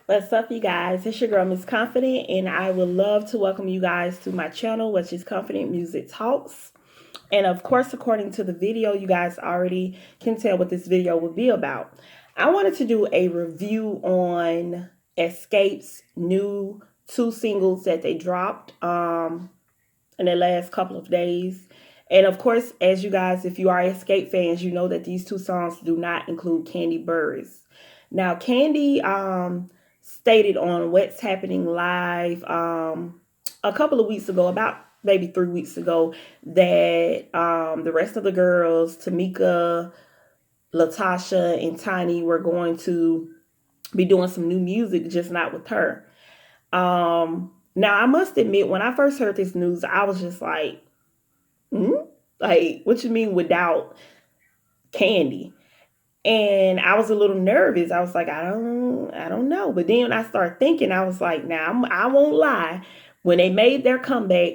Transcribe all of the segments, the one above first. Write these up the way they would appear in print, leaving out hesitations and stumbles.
What's up, you guys? It's your girl, Miss Confident, and I would love to welcome you guys to my channel, which is Confident Music Talks. And of course, according to the video, you guys already can tell what this video will be about. I wanted to do a review on Xscape's new two singles that they dropped in the last couple of days. And of course, as you guys, if you are Xscape fans, you know that these two songs do not include Kandi Burris. Now, Kandi stated on What's Happening Live a couple of weeks ago, about maybe 3 weeks ago, that the rest of the girls, Tamika, Latasha, and Tiny, were going to be doing some new music, just not with her. Now, I must admit, when I first heard this news, I was just like, like, what you mean without Kandi? And I was a little nervous. I was like, I don't know. But then when I started thinking, I was like, now I won't lie. When they made their comeback,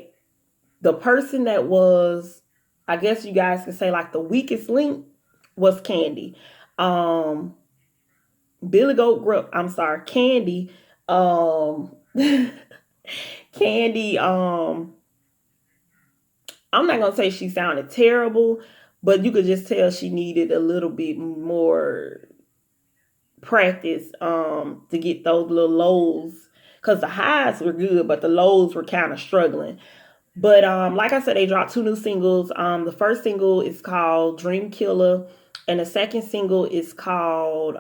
the person that was, I guess you guys could say, like the weakest link was Kandi. Um, Billy Goat Grubb, I'm sorry, Kandi. Kandi, I'm not gonna say she sounded terrible, but you could just tell she needed a little bit more practice to get those little lows, because the highs were good but the lows were kind of struggling. But like I said, they dropped two new singles. The first single is called Dream Killer, and the second single is called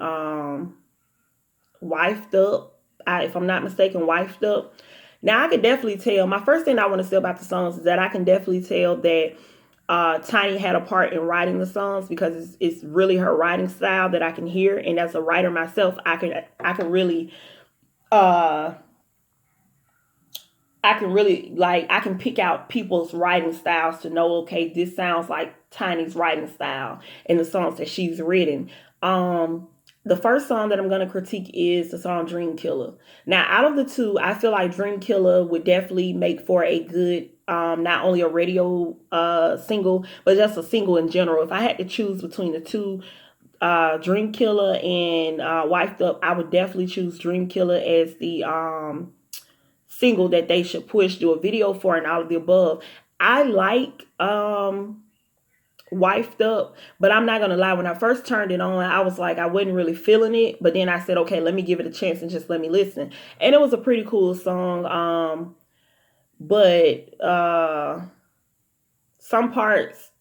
Wifed Up. If I'm not mistaken, Wifed Up. Now I can definitely tell. My first thing I want to say about the songs is that I can definitely tell that Tiny had a part in writing the songs, because it's really her writing style that I can hear, and as a writer myself, I can really uh I can really, like, I can pick out people's writing styles to know, okay, this sounds like Tiny's writing style in the songs that she's written. The first song that I'm going to critique is the song Dream Killer. Now, out of the two, I feel like Dream Killer would definitely make for a good, not only a radio single, but just a single in general. If I had to choose between the two, Dream Killer and Wifed Up, I would definitely choose Dream Killer as the single that they should push, do a video for, and all of the above. I like Wifed Up, but I'm not gonna lie, when I first turned it on, I was like, I wasn't really feeling it, but then I said, okay, let me give it a chance and just let me listen. And it was a pretty cool song. But some parts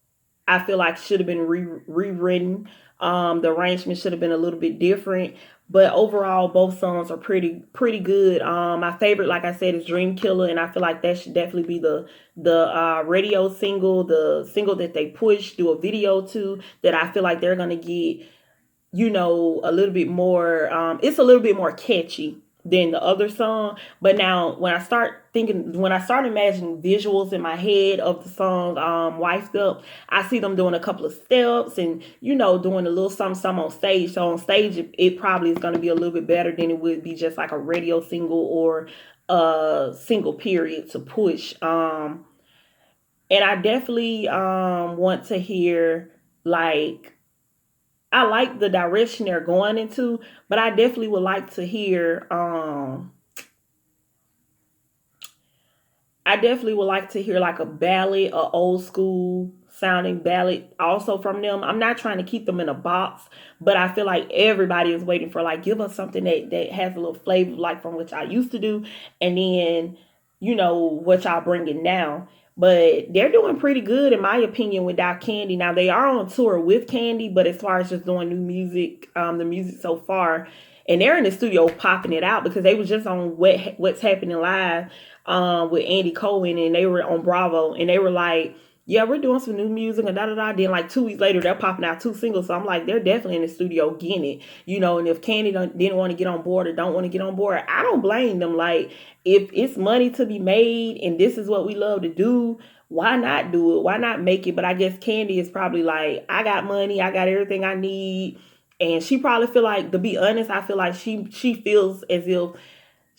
I feel like should have been rewritten. The arrangement should have been a little bit different, but overall, both songs are pretty good. My favorite, like I said, is Dream Killer, and I feel like that should definitely be the radio single, the single that they push, do a video to. That I feel like they're gonna get, a little bit more. It's a little bit more catchy than the other song. But now, when I start imagining visuals in my head of the song Wifed Up, I see them doing a couple of steps and, doing a little something on stage. So on stage, it probably is going to be a little bit better than it would be just like a radio single or a single period to push. And I definitely want to hear, like, I like the direction they're going into, but I definitely would like to hear like a ballad, a old school sounding ballad also from them. I'm not trying to keep them in a box, but I feel like everybody is waiting for, like, give us something that has a little flavor, like from which I used to do, and then what y'all bringing now. But they're doing pretty good, in my opinion, without Kandi. Now, they are on tour with Kandi, but as far as just doing new music, the music so far, and they're in the studio popping it out, because they was just on What's Happening Live with Andy Cohen, and they were on Bravo, and they were like, yeah, we're doing some new music and da da da. Then like 2 weeks later, they're popping out two singles. So I'm like, they're definitely in the studio getting it, And if Kandi didn't want to get on board or don't want to get on board, I don't blame them. Like, if it's money to be made and this is what we love to do, why not do it? Why not make it? But I guess Kandi is probably like, I got money, I got everything I need, and she probably feel like, to be honest, I feel like she feels as if,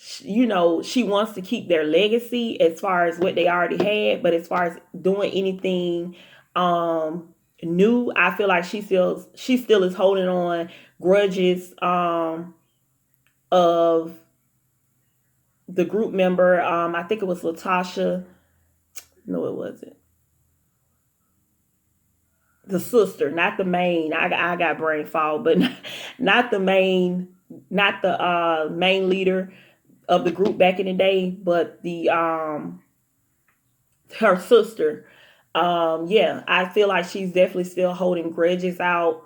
she wants to keep their legacy as far as what they already had, but as far as doing anything new, I feel like she still is holding on grudges of the group member. I think it was Latasha. No, it wasn't. The sister, not the main. I got brain fog, but not the main, not the main leader of the group back in the day, but the her sister. Yeah, I feel like she's definitely still holding grudges out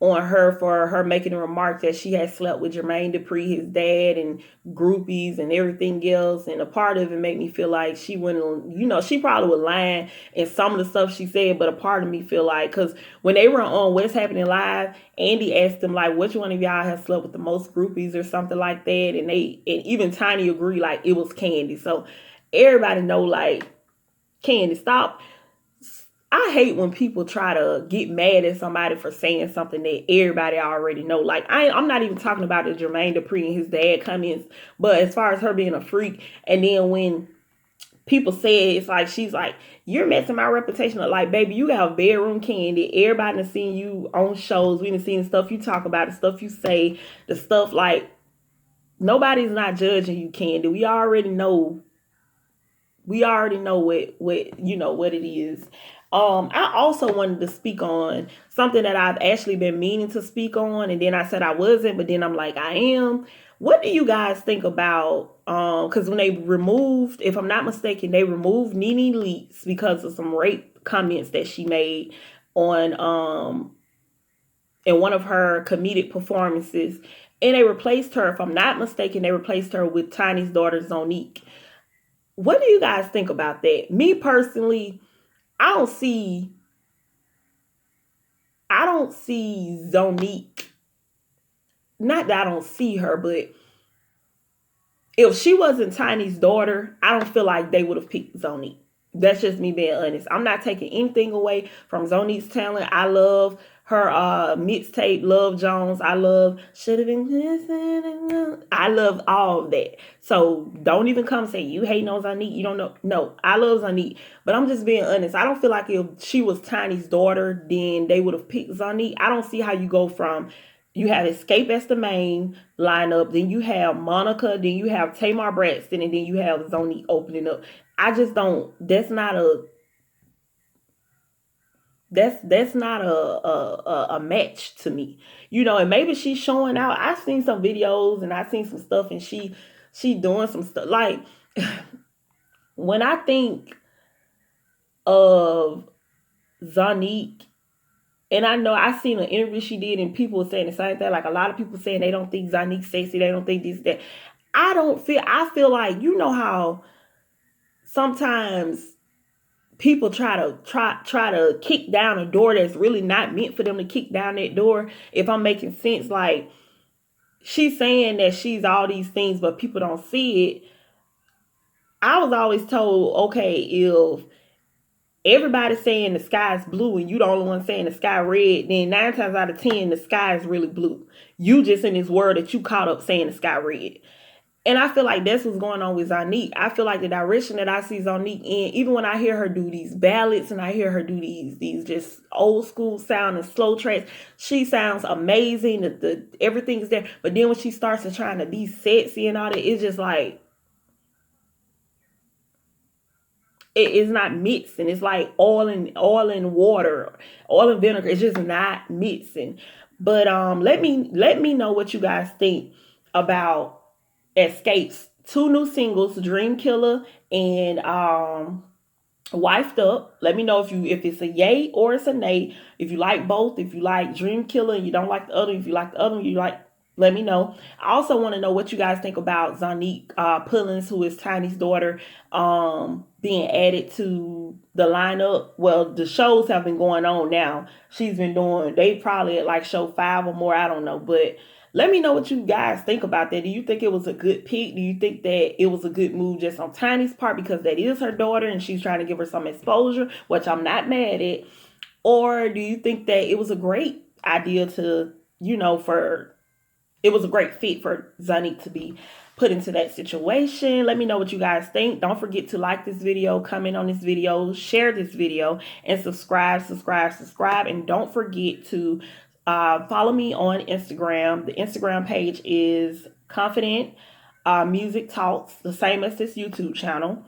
on her for her making a remark that she had slept with Jermaine Dupri, his dad, and groupies and everything else. And a part of it made me feel like she wouldn't, she probably was lying in some of the stuff she said, but a part of me feel like, because when they were on What's Happening Live, Andy asked them, like, which one of y'all has slept with the most groupies or something like that. And even Tiny agreed, like, it was Kandi. So everybody know, like, Kandi, stop. I hate when people try to get mad at somebody for saying something that everybody already know. Like, I'm not even talking about the Jermaine Dupri and his dad comments, but as far as her being a freak, and then when people say it, it's like, she's like, you're messing my reputation up. Like, baby, you got bedroom Kandi. Everybody done seen you on shows. We done seen the stuff you talk about, the stuff you say, the stuff, like, nobody's not judging you, Kandi. We already know what it is. I also wanted to speak on something that I've actually been meaning to speak on, and then I said I wasn't, but then I'm like, I am. What do you guys think about, because when they removed, if I'm not mistaken, they removed Nene Leakes because of some rape comments that she made on in one of her comedic performances, and they replaced her, if I'm not mistaken, they replaced her with Tiny's daughter, Zonnique. What do you guys think about that? Me personally, I don't see Zonnique. Not that I don't see her, but if she wasn't Tiny's daughter, I don't feel like they would have picked Zonnique. That's just me being honest. I'm not taking anything away from Zonnique's talent. I love her mixtape, Love Jones. I love Should Have Been. I love all of that. So don't even come say you hating on Zonnique. You don't know. No, I love Zonnique. But I'm just being honest. I don't feel like if she was Tiny's daughter, then they would have picked Zonnique. I don't see how you go from, you have Xscape as the main lineup, then you have Monica, then you have Tamar Braxton, and then you have Zonnique opening up. I just don't. That's not a match to me, and maybe she's showing out. I've seen some videos and I've seen some stuff, and she doing some stuff. Like, when I think of Zonnique, and I know I seen an interview she did, and people were saying the same thing. Like, a lot of people saying they don't think Zonnique's sexy, they don't think this, that. I feel like, how sometimes people try to kick down a door that's really not meant for them to kick down that door. If I'm making sense, like, she's saying that she's all these things, but people don't see it. I was always told, okay, if everybody's saying the sky's blue and you the only one saying the sky red, then 9 times out of 10, the sky is really blue. You just in this world that you caught up saying the sky red. And I feel like that's what's going on with Zonnique. I feel like the direction that I see Zonnique in, even when I hear her do these ballads and I hear her do these just old school sound and slow tracks, she sounds amazing. The everything's there. But then when she starts to trying to be sexy and all that, it's just like, it's not mixing. It's like oil and water, oil and vinegar. It's just not mixing. But let me know what you guys think about Xscape's 2 new singles, Dream Killer and Wifed Up. Let me know if it's a yay or it's a nay. If you like both, if you like Dream Killer and you don't like the other, if you like the other one, let me know. I also want to know what you guys think about Zonnique Pullins, who is Tiny's daughter, being added to the lineup. Well, the shows have been going on now. She's been doing, they probably at like show 5 or more, I don't know, but let me know what you guys think about that. Do you think it was a good pick? Do you think that it was a good move just on Tiny's part because that is her daughter and she's trying to give her some exposure, which I'm not mad at? Or do you think that it was a great idea to, it was a great fit for Zonnique to be put into that situation? Let me know what you guys think. Don't forget to like this video, comment on this video, share this video, and subscribe. And don't forget to follow me on Instagram. The Instagram page is Confident Music Talks, the same as this YouTube channel.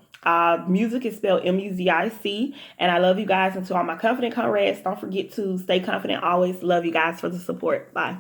Music is spelled Music, and I love you guys. And to all my confident comrades, don't forget to stay confident always. Love you guys for the support. Bye.